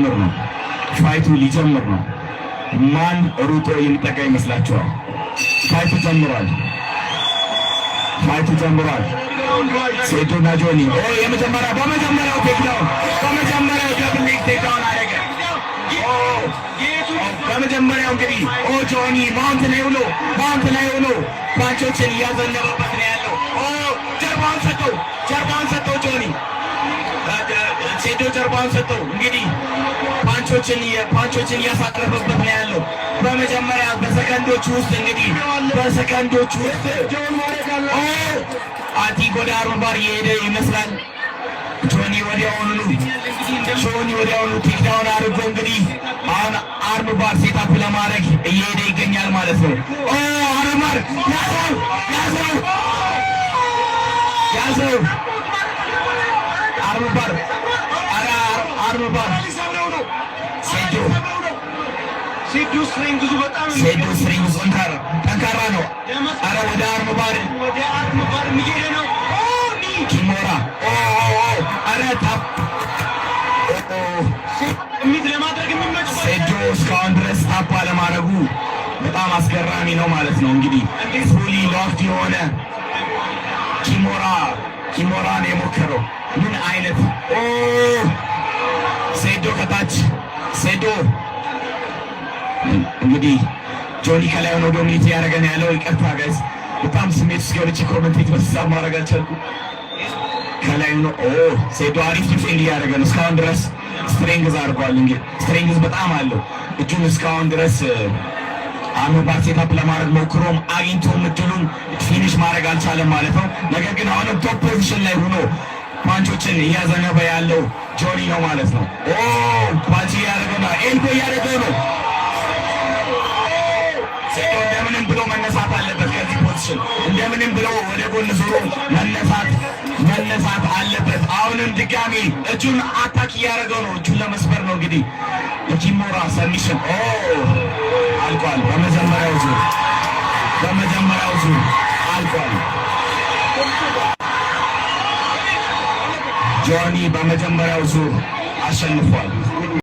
ሊጀምር ነው። ፋይቱ ሊጀምር ነው። ማን ሩጦ የሚጠጋ ይመስላችኋል? ፋይቱ ጀምሯል። ፋይቱ ጀምሯል። ሴቶና ጆኒ በመጀመሪያው ቴክዳውን ደብል ሌግ ቴክዳውን አደረገ። በመጀመሪያው እንግዲህ ጆኒ ማውንት ላይ ሆኖ ፓንቾችን እያዘነበበት ነው ያለው። ጀርባውን ሰጠው ጆኒ ሴዶ ጀርባውን ሰጠው። እንግዲህ ፓንቾችን እያሳረፈበት ነው ያለው። በመጀመሪያ በሰከንዶች ውስጥ አቲ ወደ አርምባር እየሄደ ይመስላል። ጆኒ ወዲያውኑ ቴክዳውን አድርጎ እንግዲህ አሁን አርምባር ሴታፕ ለማድረግ እየሄደ ይገኛል ማለት ነው። አርምባር ያዘው አርምባር ሴዱ ስትሪንግዙ ጠንካራ ነው። አረ ወደ አርምባር የሚሄደ ነው። ኪሞራ አረ ሴዱ እስካሁን ድረስ ታፕ አለማድረጉ በጣም አስገራሚ ነው ማለት ነው። እንግዲህ ፉሊ ሎፍት የሆነ ኪሞራን የሞከረው ምን አይነት ሴዶ ከታች እንግዲህ ጆኒ ከላይ ሆኖ ዶሚኔት እያደረገ ነው ያለው። ይቅርታ ጋይስ በጣም ስሜት ውስጥ ገብቼ ኮሜንቴት በተሳብ ማድረግ አልቻልኩም። ከላይ ሆኖ ሴዶ አሪፍ ዲፌንድ እያደረገ ነው። እስካሁን ድረስ ስትሬንግዝ አድርጓል። እንግዲህ ስትሬንግዝ በጣም አለው። እጁን እስካሁን ድረስ አርምባር ሴታፕ ለማድረግ ሞክሮም አግኝቶም እድሉን ፊኒሽ ማድረግ አልቻለም ማለት ነው። ነገር ግን አሁንም ቶፕ ፖዚሽን ላይ ሆኖ ፓንቾችን እያዘነበ ያለው ጆኒ ነው ማለት ነው። ፓንች እያደረገው ነው። ኤልቦ እያደረገው ነው። ሴዶ እንደምንም ብሎ መነሳት አለበት ከዚህ ፖዚሽን። እንደምንም ብሎ ወደ ጎን ዞሮ መነሳት አለበት። አሁንም ድጋሚ እጁን አታክ እያደረገው ነው። እጁን ለመስበር ነው እንግዲህ የኪሞራ ሰሚሽን አልቋል። በመጀመሪያው ዙር አልቋል። ጆኒ በመጀመሪያው ዙር አሸንፏል።